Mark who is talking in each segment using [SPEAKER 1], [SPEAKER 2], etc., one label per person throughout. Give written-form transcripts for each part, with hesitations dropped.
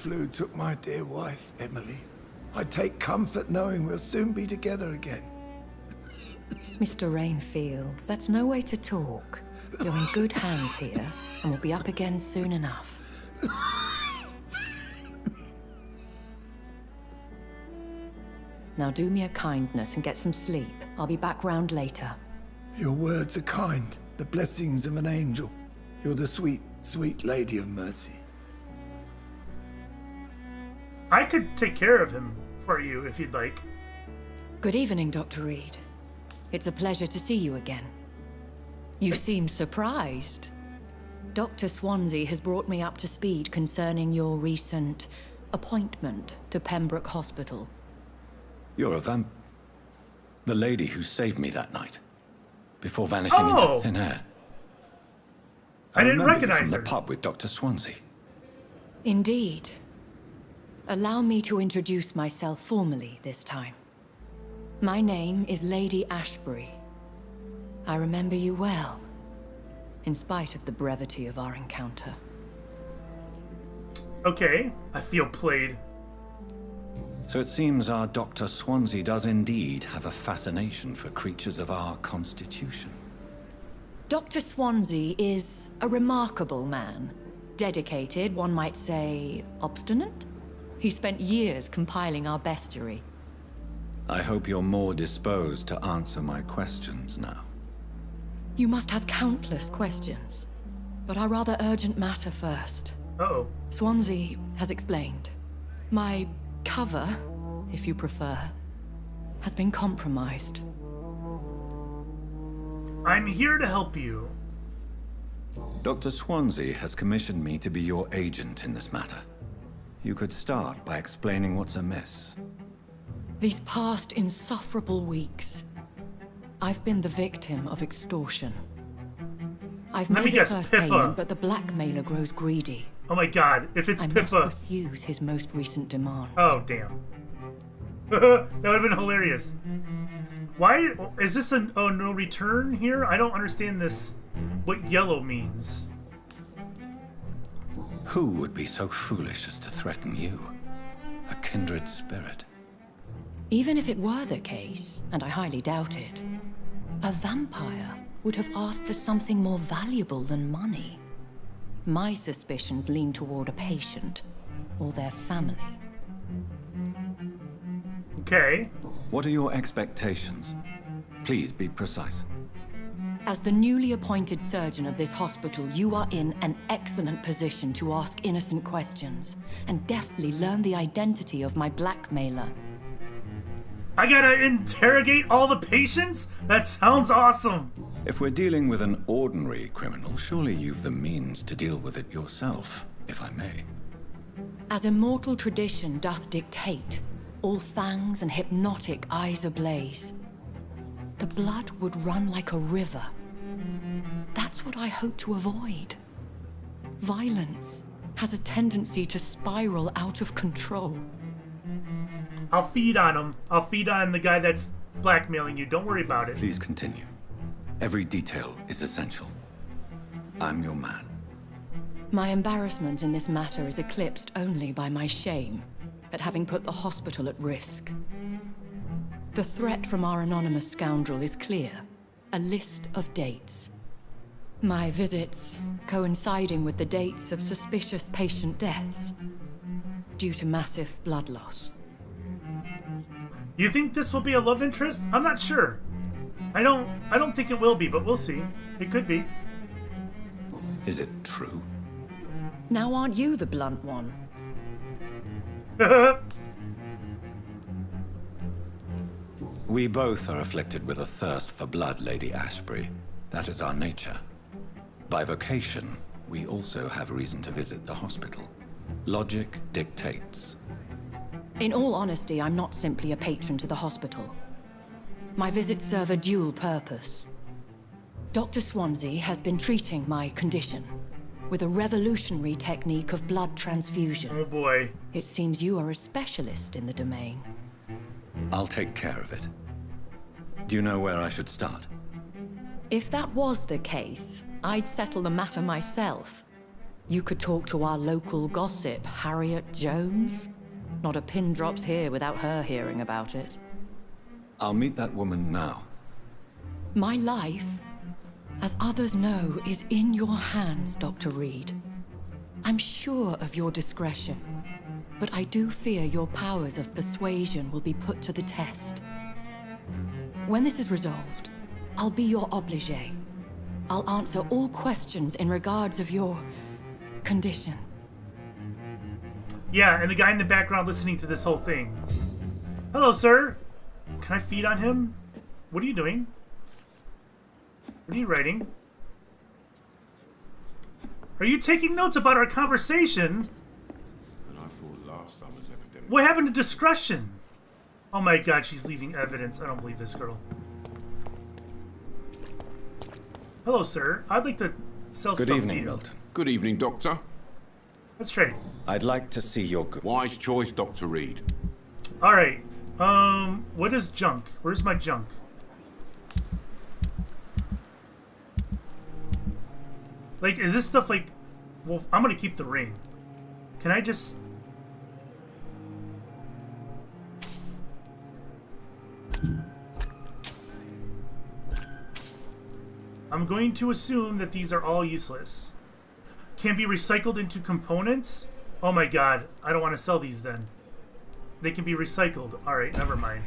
[SPEAKER 1] flu took my dear wife, Emily. I take comfort knowing we'll soon be together again.
[SPEAKER 2] Mr. Rainfield, that's no way to talk. You're in good hands here, and we'll be up again soon enough. Now do me a kindness and get some sleep. I'll be back round later.
[SPEAKER 1] Your words are kind, the blessings of an angel. You're the sweet, sweet lady of mercy.
[SPEAKER 3] I could take care of him for you if you'd like.
[SPEAKER 2] Good evening, Dr. Reid. It's a pleasure to see you again. You seem surprised. Dr. Swansea has brought me up to speed concerning your recent appointment to Pembroke Hospital.
[SPEAKER 4] You're a the lady who saved me that night, before vanishing into thin air.
[SPEAKER 3] I didn't
[SPEAKER 4] remember you
[SPEAKER 3] recognize
[SPEAKER 4] from
[SPEAKER 3] her.
[SPEAKER 4] the pub with Dr. Swansea.
[SPEAKER 2] Indeed. Allow me to introduce myself formally this time. My name is Lady Ashbury. I remember you well, in spite of the brevity of our encounter.
[SPEAKER 3] Okay, I feel played.
[SPEAKER 4] So it seems our Dr. Swansea does indeed have a fascination for creatures of our constitution.
[SPEAKER 2] Dr. Swansea is a remarkable man. Dedicated, one might say, obstinate? He spent years compiling our bestiary.
[SPEAKER 4] I hope you're more disposed to answer my questions now.
[SPEAKER 2] You must have countless questions, but our rather urgent matter first.
[SPEAKER 3] Uh-oh.
[SPEAKER 2] Swansea has explained. My cover, if you prefer, has been compromised.
[SPEAKER 3] I'm here to help you.
[SPEAKER 4] Dr. Swansea has commissioned me to be your agent in this matter. You could start by explaining what's amiss.
[SPEAKER 2] These past insufferable weeks, I've been the victim of extortion. I've
[SPEAKER 3] Let me
[SPEAKER 2] made the
[SPEAKER 3] guess,
[SPEAKER 2] first
[SPEAKER 3] Pippa.
[SPEAKER 2] payment, but the blackmailer grows greedy.
[SPEAKER 3] Oh my god, if it's
[SPEAKER 2] I must
[SPEAKER 3] Pippa.
[SPEAKER 2] refuse his most recent demands.
[SPEAKER 3] Oh, damn. That would have been hilarious. Why is this a no return here? I don't understand this. What yellow means.
[SPEAKER 4] Who would be so foolish as to threaten you? A kindred spirit.
[SPEAKER 2] Even if it were the case, and I highly doubt it, a vampire would have asked for something more valuable than money. My suspicions lean toward a patient or their family.
[SPEAKER 3] Okay.
[SPEAKER 4] What are your expectations? Please be precise.
[SPEAKER 2] As the newly appointed surgeon of this hospital, you are in an excellent position to ask innocent questions and deftly learn the identity of my blackmailer.
[SPEAKER 3] I gotta interrogate all the patients? That sounds awesome.
[SPEAKER 4] If we're dealing with an ordinary criminal, surely you've the means to deal with it yourself, if I may.
[SPEAKER 2] As immortal tradition doth dictate, all fangs and hypnotic eyes ablaze, the blood would run like a river. That's what I hope to avoid. Violence has a tendency to spiral out of control.
[SPEAKER 3] I'll feed on him. I'll feed on the guy that's blackmailing you. Don't worry about it.
[SPEAKER 4] Please continue. Every detail is essential. I'm your man.
[SPEAKER 2] My embarrassment in this matter is eclipsed only by my shame at having put the hospital at risk. The threat from our anonymous scoundrel is clear. A list of dates. My visits coinciding with the dates of suspicious patient deaths due to massive blood loss.
[SPEAKER 3] You think this will be a love interest? I'm not sure. I don't think it will be, but we'll see. It could be.
[SPEAKER 4] Is it true?
[SPEAKER 2] Now aren't you the blunt one?
[SPEAKER 4] We both are afflicted with a thirst for blood, Lady Ashbury. That is our nature. By vocation, we also have reason to visit the hospital. Logic dictates.
[SPEAKER 2] In all honesty, I'm not simply a patron to the hospital. My visits serve a dual purpose. Dr. Swansea has been treating my condition with a revolutionary technique of blood transfusion.
[SPEAKER 3] Oh boy.
[SPEAKER 2] It seems you are a specialist in the domain.
[SPEAKER 4] I'll take care of it. Do you know where I should start?
[SPEAKER 2] If that was the case, I'd settle the matter myself. You could talk to our local gossip, Harriet Jones. Not a pin drops here without her hearing about it.
[SPEAKER 4] I'll meet that woman now.
[SPEAKER 2] My life, as others know, is in your hands, Dr. Reid. I'm sure of your discretion, but I do fear your powers of persuasion will be put to the test. When this is resolved, I'll be your obligé. I'll answer all questions in regards of your condition.
[SPEAKER 3] Yeah, and the guy in the background listening to this whole thing. Hello, sir. Can I feed on him? What are you doing? What are you writing? Are you taking notes about our conversation?
[SPEAKER 5] And I thought last summer's epidemic.
[SPEAKER 3] What happened to discretion? Oh my god, she's leaving evidence. I don't believe this girl. Hello, sir. I'd like to sell
[SPEAKER 4] Good
[SPEAKER 3] stuff to
[SPEAKER 4] evening,
[SPEAKER 3] you.
[SPEAKER 4] Milton.
[SPEAKER 5] Good evening, Doctor.
[SPEAKER 3] Let's trade.
[SPEAKER 4] I'd like to see your good.
[SPEAKER 5] Wise choice, Dr. Reid.
[SPEAKER 3] Alright. What is junk? Where's my junk? Like, is this stuff like... Well, I'm gonna keep the ring. Can I just... I'm going to assume that these are all useless. Can be recycled into components? Oh my god, I don't want to sell these then. They can be recycled. Alright, never mind.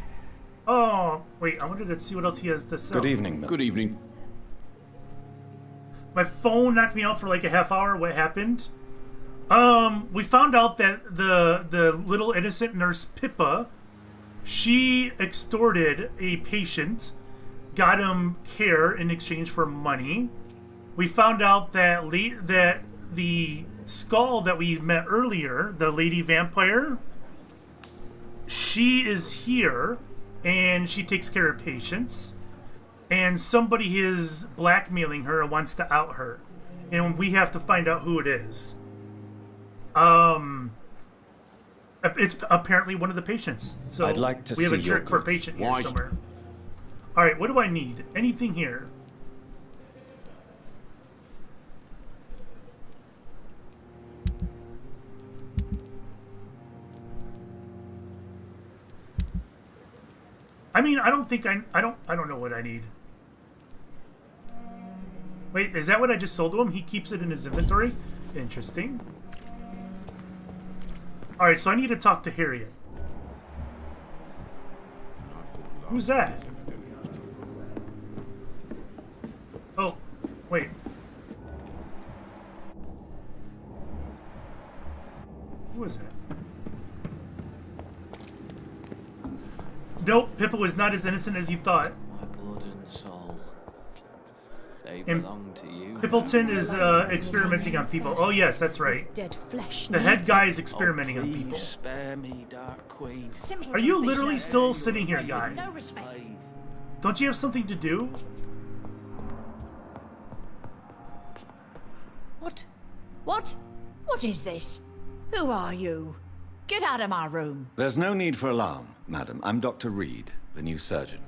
[SPEAKER 3] Oh, wait, I wanted to see what else he has to sell.
[SPEAKER 4] Good evening, Milton.
[SPEAKER 5] Good evening.
[SPEAKER 3] My phone knocked me out for like a half hour. What happened? We found out that the little innocent nurse Pippa, she extorted a patient, got him care in exchange for money. We found out that that the skull that we met earlier, the lady vampire, she is here and she takes care of patients. And somebody is blackmailing her and wants to out her. And we have to find out who it is. It's apparently one of the patients. So
[SPEAKER 4] I'd like to
[SPEAKER 3] we have a
[SPEAKER 4] see your
[SPEAKER 3] jerk for a
[SPEAKER 4] goods.
[SPEAKER 3] patient here
[SPEAKER 5] Why-
[SPEAKER 3] somewhere. Alright, what do I need? Anything here? I mean, I don't think I don't know what I need. Wait, is that what I just sold to him? He keeps it in his inventory? Interesting. Alright, so I need to talk to Harriet. Who's that? Oh, wait. Who is that? Nope, Pippa was not as innocent as you thought.
[SPEAKER 6] My blood and soul. They
[SPEAKER 3] And
[SPEAKER 6] belong to you.
[SPEAKER 3] Pippleton is experimenting on people. Oh yes, that's right.
[SPEAKER 7] Dead flesh.
[SPEAKER 3] The head guy is
[SPEAKER 6] Oh,
[SPEAKER 3] experimenting on
[SPEAKER 6] please
[SPEAKER 3] people.
[SPEAKER 6] spare me, Dark Queen.
[SPEAKER 7] Simple
[SPEAKER 3] Are you
[SPEAKER 7] things
[SPEAKER 3] literally
[SPEAKER 7] like
[SPEAKER 3] still
[SPEAKER 7] that.
[SPEAKER 3] sitting here, guy?
[SPEAKER 7] No respect.
[SPEAKER 3] Don't you have something to do?
[SPEAKER 7] What? What? What is this? Who are you? Get out of my room.
[SPEAKER 4] There's no need for alarm, madam. I'm Dr. Reid, the new surgeon.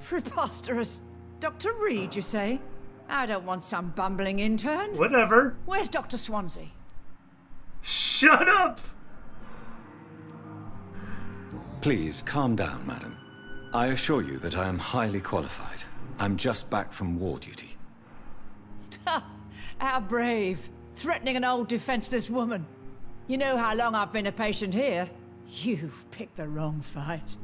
[SPEAKER 7] Preposterous. Dr. Reid, you say? I don't want some bumbling intern.
[SPEAKER 3] Whatever.
[SPEAKER 7] Where's Dr. Swansea?
[SPEAKER 3] Shut up!
[SPEAKER 4] Please, calm down, madam. I assure you that I am highly qualified. I'm just back from war duty.
[SPEAKER 7] How brave. Threatening an old defenseless woman. You know how long I've been a patient here? You've picked the wrong fight.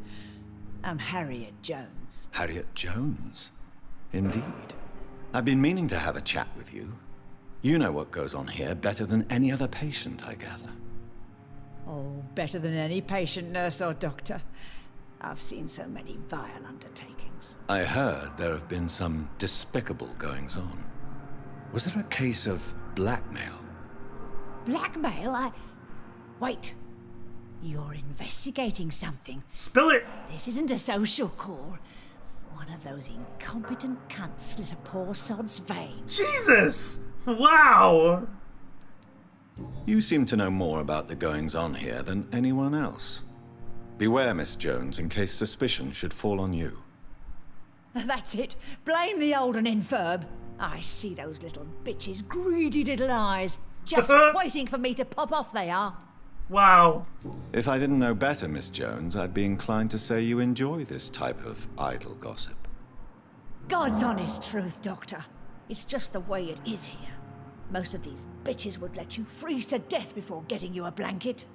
[SPEAKER 7] I'm Harriet Jones.
[SPEAKER 4] Harriet Jones? Indeed. I've been meaning to have a chat with you. You know what goes on here better than any other patient, I gather.
[SPEAKER 7] Oh, better than any patient, nurse or doctor. I've seen so many vile undertakings.
[SPEAKER 4] I heard there have been some despicable goings-on. Was there a case of blackmail?
[SPEAKER 7] Blackmail? Wait. You're investigating something.
[SPEAKER 3] Spill it!
[SPEAKER 7] This isn't a social call. One of those incompetent cunts slit a poor sod's vein.
[SPEAKER 3] Jesus! Wow!
[SPEAKER 4] You seem to know more about the goings-on here than anyone else. Beware, Miss Jones, in case suspicion should fall on you.
[SPEAKER 7] That's it. Blame the old and infirm. I see those little bitches' greedy little eyes. Just waiting for me to pop off, they are.
[SPEAKER 3] Wow.
[SPEAKER 4] If I didn't know better, Miss Jones, I'd be inclined to say you enjoy this type of idle gossip.
[SPEAKER 7] God's honest truth, Doctor. It's just the way it is here. Most of these bitches would let you freeze to death before getting you a blanket.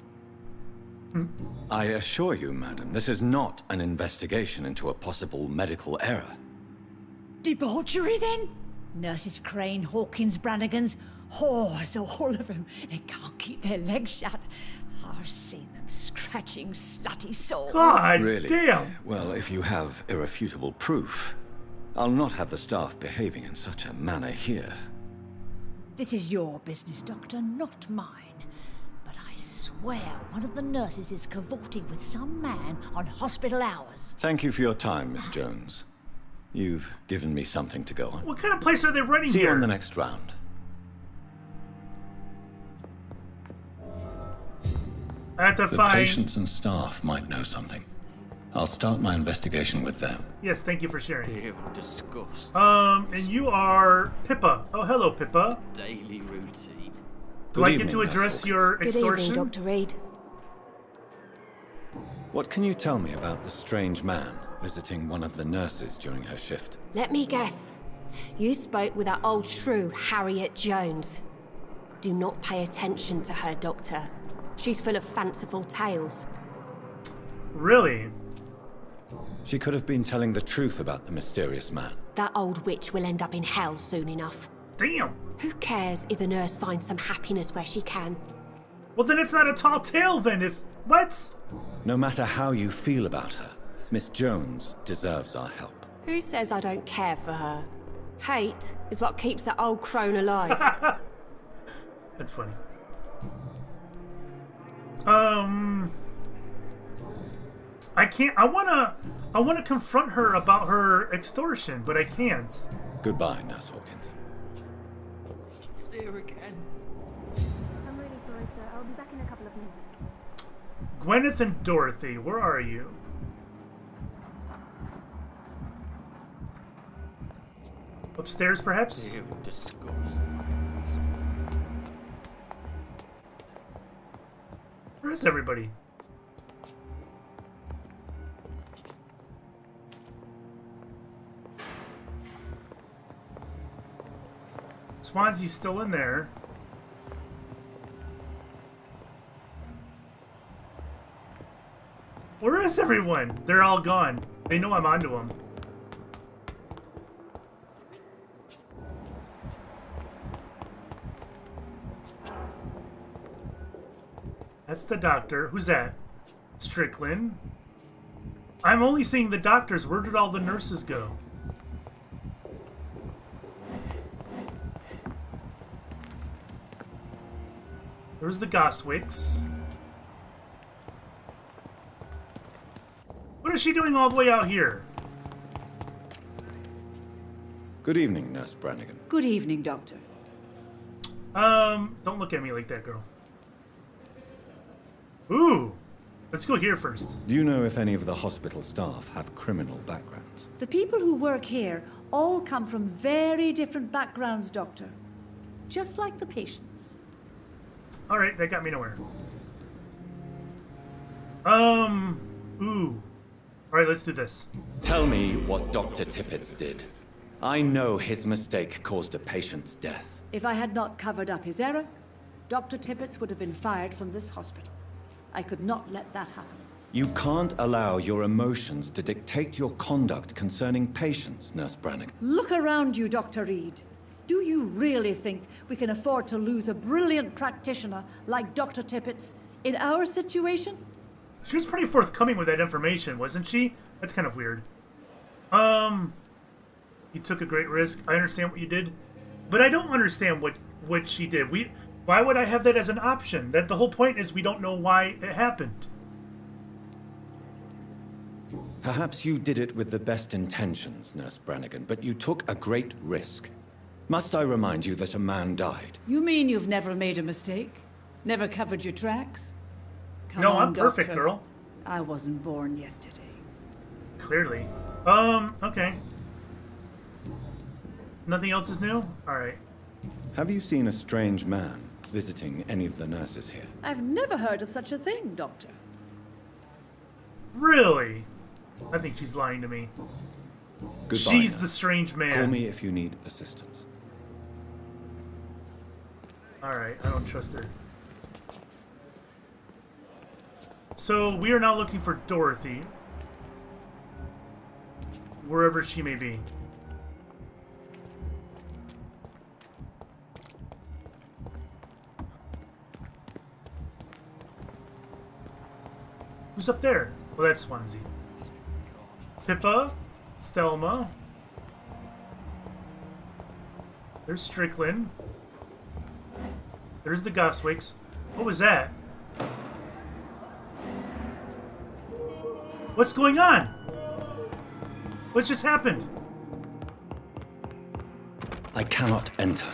[SPEAKER 4] I assure you, madam, this is not an investigation into a possible medical error.
[SPEAKER 7] Debauchery, then? Nurses Crane, Hawkins, Brannigans, whores, all of them. They can't keep their legs shut. I've seen them scratching slutty sores.
[SPEAKER 3] God
[SPEAKER 4] Really?
[SPEAKER 3] damn.
[SPEAKER 4] Well, if you have irrefutable proof, I'll not have the staff behaving in such a manner here.
[SPEAKER 7] This is your business, Doctor, not mine. But I swear one of the nurses is cavorting with some man on hospital hours.
[SPEAKER 4] Thank you for your time, Miss Jones. You've given me something to go on.
[SPEAKER 3] What kind of place are they running
[SPEAKER 4] See
[SPEAKER 3] here?
[SPEAKER 4] you on the next round.
[SPEAKER 3] I have to
[SPEAKER 4] The
[SPEAKER 3] find...
[SPEAKER 4] patients and staff might know something. I'll start my investigation with them.
[SPEAKER 3] Yes, thank you for sharing.
[SPEAKER 6] Ew, disgust.
[SPEAKER 3] And you are Pippa. Oh, hello, Pippa.
[SPEAKER 6] Daily routine.
[SPEAKER 3] Do
[SPEAKER 4] Good
[SPEAKER 3] I
[SPEAKER 4] evening,
[SPEAKER 3] get to
[SPEAKER 4] Nurse
[SPEAKER 3] address
[SPEAKER 4] Hawkins.
[SPEAKER 3] your
[SPEAKER 8] Good
[SPEAKER 3] extortion?
[SPEAKER 8] evening, Dr. Reid.
[SPEAKER 4] What can you tell me about the strange man visiting one of the nurses during her shift?
[SPEAKER 8] Let me guess. You spoke with that old shrew, Harriet Jones. Do not pay attention to her, Doctor. She's full of fanciful tales.
[SPEAKER 3] Really?
[SPEAKER 4] She could have been telling the truth about the mysterious man.
[SPEAKER 8] That old witch will end up in hell soon enough.
[SPEAKER 3] Damn.
[SPEAKER 8] Who cares if a nurse finds some happiness where she can?
[SPEAKER 3] Well, then it's not a tall tale, then, if... What?
[SPEAKER 4] No matter how you feel about her, Miss Jones deserves our help.
[SPEAKER 8] Who says I don't care for her? Hate is what keeps that old crone alive.
[SPEAKER 3] That's funny. I can't... I wanna confront her about her extortion, but I can't.
[SPEAKER 4] Goodbye, Nurse Hawkins.
[SPEAKER 6] See you again.
[SPEAKER 9] I'm really sorry, sir. I'll be back in a couple of minutes.
[SPEAKER 3] Gwyneth and Dorothy, where are you? Upstairs, perhaps?
[SPEAKER 6] Ew, disgust.
[SPEAKER 3] Where is everybody? Swansea's still in there. Where is everyone? They're all gone. They know I'm onto them. That's the doctor. Who's that? Strickland. I'm only seeing the doctors. Where did all the nurses go? There's the Goswicks. What is she doing all the way out here?
[SPEAKER 4] Good evening, Nurse Brannigan.
[SPEAKER 10] Good evening, Doctor.
[SPEAKER 3] Don't look at me like that, girl. Ooh, let's go here first.
[SPEAKER 4] Do you know if any of the hospital staff have criminal backgrounds?
[SPEAKER 10] The people who work here all come from very different backgrounds, Doctor. Just like the patients.
[SPEAKER 3] All right, that got me nowhere. Ooh. All right, let's do this.
[SPEAKER 4] Tell me what Dr. Tippett did. I know his mistake caused a patient's death.
[SPEAKER 10] If I had not covered up his error, Dr. Tippett would have been fired from this hospital. I could not let that happen.
[SPEAKER 4] You can't allow your emotions to dictate your conduct concerning patients, Nurse Brannigan.
[SPEAKER 10] Look around you, Dr. Reid. Do you really think we can afford to lose a brilliant practitioner like Dr. Tippett's in our situation?
[SPEAKER 3] She was pretty forthcoming with that information, wasn't she? That's kind of weird. You took a great risk. I understand what you did, but I don't understand what she did. Why would I have that as an option? That the whole point is we don't know why it happened.
[SPEAKER 4] Perhaps you did it with the best intentions, Nurse Brannigan, but you took a great risk. Must I remind you that a man died?
[SPEAKER 10] You mean you've never made a mistake? Never covered your tracks? Come
[SPEAKER 3] No,
[SPEAKER 10] on,
[SPEAKER 3] I'm perfect,
[SPEAKER 10] Doctor.
[SPEAKER 3] girl.
[SPEAKER 10] I wasn't born yesterday.
[SPEAKER 3] Clearly. Okay. Nothing else is new? Alright.
[SPEAKER 4] Have you seen a strange man visiting any of the nurses here?
[SPEAKER 10] I've never heard of such a thing, Doctor.
[SPEAKER 3] Really? I think she's lying to me.
[SPEAKER 4] Goodbye,
[SPEAKER 3] She's
[SPEAKER 4] nurse.
[SPEAKER 3] the strange man.
[SPEAKER 4] Call me if you need assistance.
[SPEAKER 3] Alright, I don't trust her. So, we are now looking for Dorothy. Wherever she may be. Who's up there? Well, that's Swansea. Pippa. Thelma. There's Strickland. There's the Goswicks. What was that? What's going on? What just happened?
[SPEAKER 4] I cannot enter.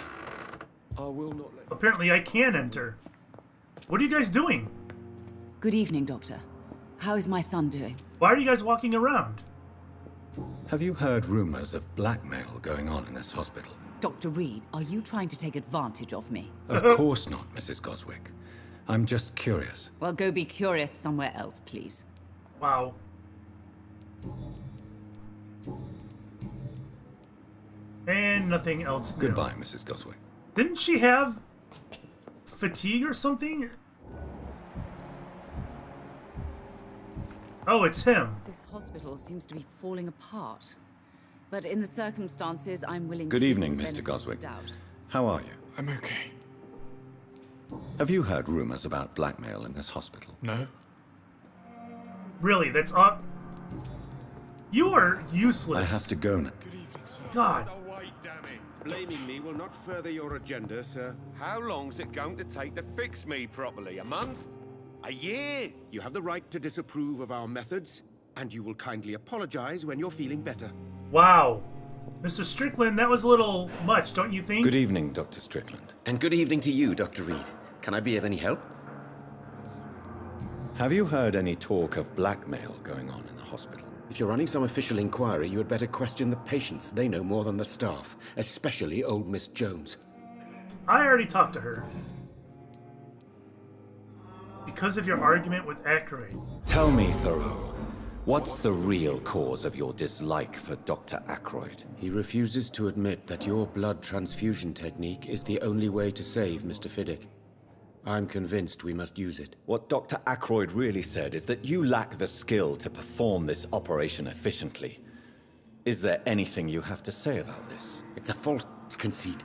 [SPEAKER 6] I will not let.
[SPEAKER 3] Apparently I can enter. What are you guys doing?
[SPEAKER 11] Good evening, Doctor. How is my son doing?
[SPEAKER 3] Why are you guys walking around?
[SPEAKER 4] Have you heard rumors of blackmail going on in this hospital?
[SPEAKER 11] Dr. Reid, are you trying to take advantage of me?
[SPEAKER 4] Of course not, Mrs. Goswick. I'm just curious.
[SPEAKER 11] Well, go be curious somewhere else, please.
[SPEAKER 3] Wow. And nothing else new.
[SPEAKER 4] Goodbye, Mrs. Goswick.
[SPEAKER 3] Didn't she have fatigue or something? Oh, it's him.
[SPEAKER 11] This hospital seems to be falling apart. But in the circumstances, I'm willing
[SPEAKER 4] Good
[SPEAKER 11] to
[SPEAKER 4] evening,
[SPEAKER 11] give the
[SPEAKER 4] Mr.
[SPEAKER 11] benefit of
[SPEAKER 4] Goswick.
[SPEAKER 11] doubt.
[SPEAKER 4] How are you?
[SPEAKER 5] I'm okay.
[SPEAKER 4] Have you heard rumors about blackmail in this hospital?
[SPEAKER 5] No?
[SPEAKER 3] Really, that's up. You are useless.
[SPEAKER 4] I have to go now.
[SPEAKER 3] God.
[SPEAKER 12] Oh, wait, damn it. Blaming me will not further your agenda, sir. How long's it going to take to fix me properly? A month? A year? You have the right to disapprove of our methods, and you will kindly apologize when you're feeling better.
[SPEAKER 3] Wow. Mr. Strickland, that was a little much, don't you think?
[SPEAKER 4] Good evening, Dr. Strickland.
[SPEAKER 13] And good evening to you, Dr. Reid. Can I be of any help?
[SPEAKER 4] Have you heard any talk of blackmail going on in the hospital?
[SPEAKER 13] If you're running some official inquiry, you had better question the patients. They know more than the staff, especially old Miss Jones.
[SPEAKER 3] I already talked to her. Because of your argument with Aykroyd.
[SPEAKER 4] Tell me, Thoreau, what's the real cause of your dislike for Dr. Aykroyd?
[SPEAKER 13] He refuses to admit that your blood transfusion technique is the only way to save Mr. Fiddick. I'm convinced we must use it.
[SPEAKER 4] What Dr. Aykroyd really said is that you lack the skill to perform this operation efficiently. Is there anything you have to say about this?
[SPEAKER 13] It's a false conceit.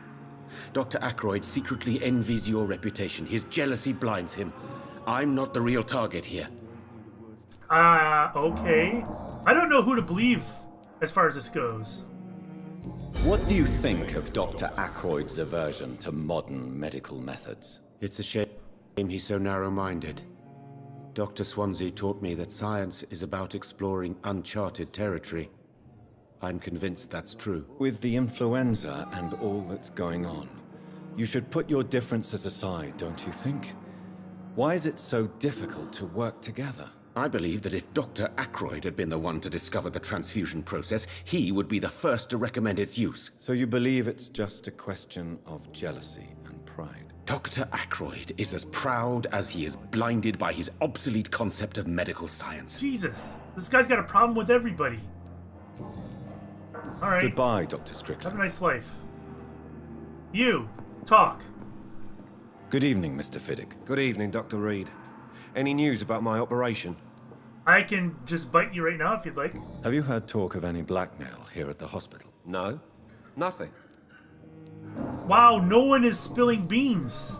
[SPEAKER 13] Dr. Aykroyd secretly envies your reputation. His jealousy blinds him. I'm not the real target here.
[SPEAKER 3] Okay. I don't know who to believe as far as this goes.
[SPEAKER 4] What do you think of Dr. Aykroyd's aversion to modern medical methods?
[SPEAKER 13] It's a shame he's so narrow-minded. Dr. Swansea taught me that science is about exploring uncharted territory. I'm convinced that's true.
[SPEAKER 4] With the influenza and all that's going on, you should put your differences aside, don't you think? Why is it so difficult to work together?
[SPEAKER 13] I believe that if Dr. Aykroyd had been the one to discover the transfusion process, he would be the first to recommend its use.
[SPEAKER 4] So you believe it's just a question of jealousy and pride?
[SPEAKER 13] Dr. Aykroyd is as proud as he is blinded by his obsolete concept of medical science.
[SPEAKER 3] Jesus, this guy's got a problem with everybody. All right.
[SPEAKER 4] Goodbye, Dr. Strickland.
[SPEAKER 3] Have a nice life. You, talk.
[SPEAKER 4] Good evening, Mr. Fiddick.
[SPEAKER 14] Good evening, Dr. Reid. Any news about my operation?
[SPEAKER 3] I can just bite you right now if you'd like.
[SPEAKER 4] Have you heard talk of any blackmail here at the hospital?
[SPEAKER 14] No, nothing.
[SPEAKER 3] Wow, no one is spilling beans.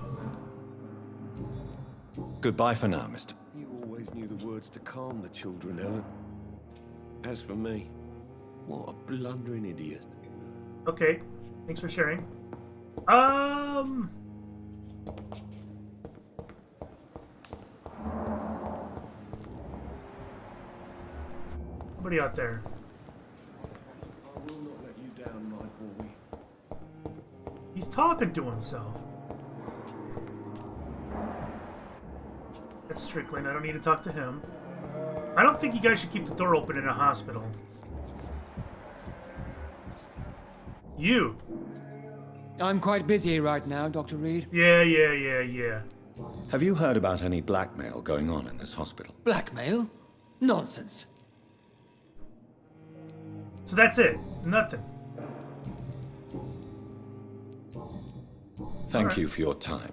[SPEAKER 4] Goodbye for now, Mr.
[SPEAKER 14] You always knew the words to calm the children, Ellen. As for me, what a blundering idiot.
[SPEAKER 3] Okay, thanks for sharing. Nobody out there.
[SPEAKER 14] I will not let you down, my boy.
[SPEAKER 3] He's talking to himself. That's Strickland. I don't need to talk to him. I don't think you guys should keep the door open in a hospital. You.
[SPEAKER 15] I'm quite busy right now, Dr. Reid.
[SPEAKER 3] Yeah.
[SPEAKER 4] Have you heard about any blackmail going on in this hospital?
[SPEAKER 15] Blackmail? Nonsense.
[SPEAKER 3] So that's it. Nothing.
[SPEAKER 4] Thank you for your time.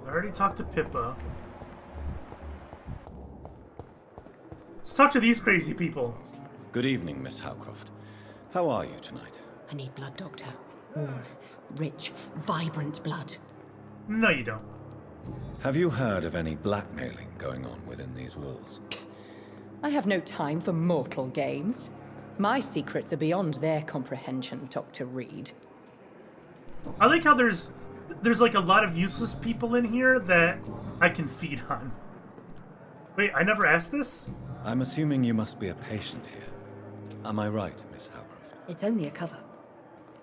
[SPEAKER 3] I already talked to Pippa. Let's talk to these crazy people.
[SPEAKER 4] Good evening, Miss Howcroft. How are you tonight?
[SPEAKER 16] I need blood, Doctor. Warm, rich, vibrant blood.
[SPEAKER 3] No, you don't.
[SPEAKER 4] Have you heard of any blackmailing going on within these walls?
[SPEAKER 16] I have no time for mortal games. My secrets are beyond their comprehension, Dr. Reid.
[SPEAKER 3] I like how there's like a lot of useless people in here that I can feed on. Wait, I never asked this?
[SPEAKER 4] I'm assuming you must be a patient here. Am I right, Miss Howcroft?
[SPEAKER 16] It's only a cover.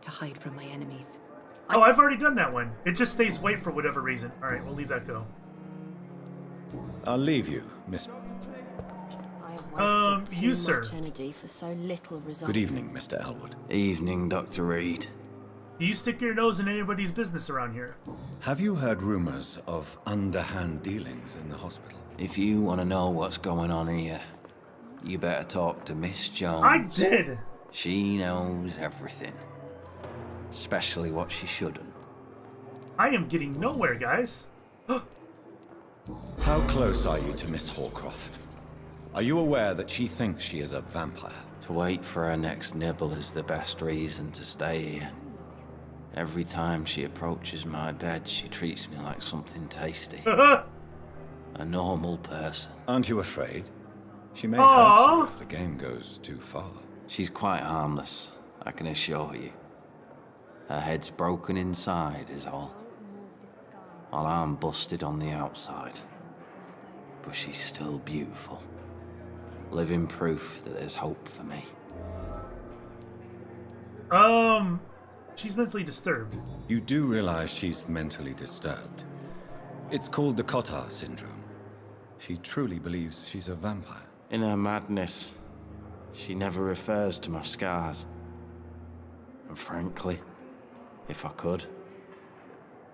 [SPEAKER 16] To hide from my enemies.
[SPEAKER 3] Oh, I've already done that one. It just stays white for whatever reason. Alright, we'll leave that go.
[SPEAKER 4] I'll leave you, Miss...
[SPEAKER 3] you, sir.
[SPEAKER 8] Energy for so little result.
[SPEAKER 4] Good evening, Mr. Elwood.
[SPEAKER 6] Evening, Dr. Reid.
[SPEAKER 3] Do you stick your nose in anybody's business around here?
[SPEAKER 4] Have you heard rumors of underhand dealings in the hospital?
[SPEAKER 6] If you want to know what's going on here, you better talk to Miss Jones.
[SPEAKER 3] I did!
[SPEAKER 6] She knows everything. Especially what she shouldn't.
[SPEAKER 3] I am getting nowhere, guys.
[SPEAKER 4] How close are you to Miss Hawcroft? Are you aware that she thinks she is a vampire?
[SPEAKER 6] To wait for her next nibble is the best reason to stay here. Every time she approaches my bed, she treats me like something tasty. A normal person.
[SPEAKER 4] Aren't you afraid? She may hurt you if the game goes too far.
[SPEAKER 6] She's quite harmless, I can assure you. Her head's broken inside is all. While I'm busted on the outside. But she's still beautiful. Living proof that there's hope for me.
[SPEAKER 3] She's mentally disturbed.
[SPEAKER 4] You do realize she's mentally disturbed. It's called the Cotard syndrome. She truly believes she's a vampire.
[SPEAKER 6] In her madness, she never refers to my scars. And frankly, if I could,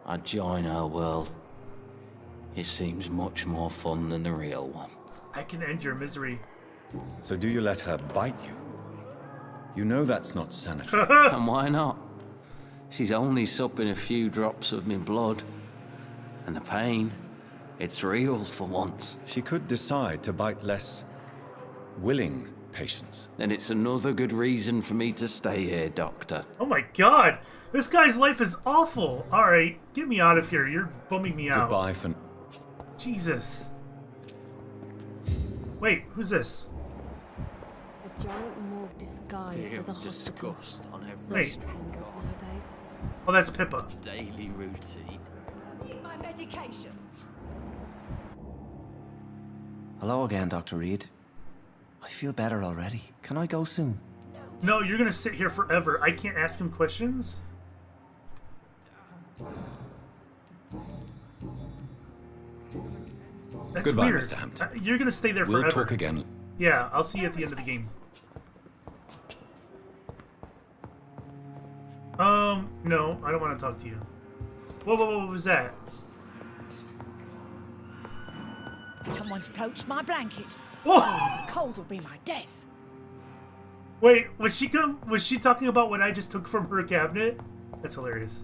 [SPEAKER 6] I'd join her world. It seems much more fun than the real one.
[SPEAKER 3] I can end your misery.
[SPEAKER 4] So do you let her bite you? You know that's not sanitary.
[SPEAKER 6] And why not? She's only supping a few drops of me blood. And the pain, it's real for once.
[SPEAKER 4] She could decide to bite less willing patients.
[SPEAKER 6] Then it's another good reason for me to stay here, Doctor.
[SPEAKER 3] Oh my god! This guy's life is awful! Alright, get me out of here. You're bumming me out.
[SPEAKER 4] Goodbye for...
[SPEAKER 3] Jesus. Wait, who's this?
[SPEAKER 8] A giant morgue disguised as a hospital.
[SPEAKER 6] Disgust on every
[SPEAKER 3] Wait. Oh, that's Pippa.
[SPEAKER 6] daily routine.
[SPEAKER 7] Need my medication.
[SPEAKER 17] Hello again, Dr. Reid. I feel better already. Can I go soon?
[SPEAKER 3] No, you're gonna sit here forever. I can't ask him questions? That's
[SPEAKER 4] Goodbye,
[SPEAKER 3] weird.
[SPEAKER 4] Mr. Hampton.
[SPEAKER 3] You're gonna stay there forever.
[SPEAKER 4] We'll talk again.
[SPEAKER 3] Yeah, I'll see you at the end of the game. No, I don't want to talk to you. Whoa, what was that?
[SPEAKER 7] Someone's poached my blanket.
[SPEAKER 3] Whoa!
[SPEAKER 7] The cold will be my death.
[SPEAKER 3] Wait, was she talking about what I just took from her cabinet? That's hilarious.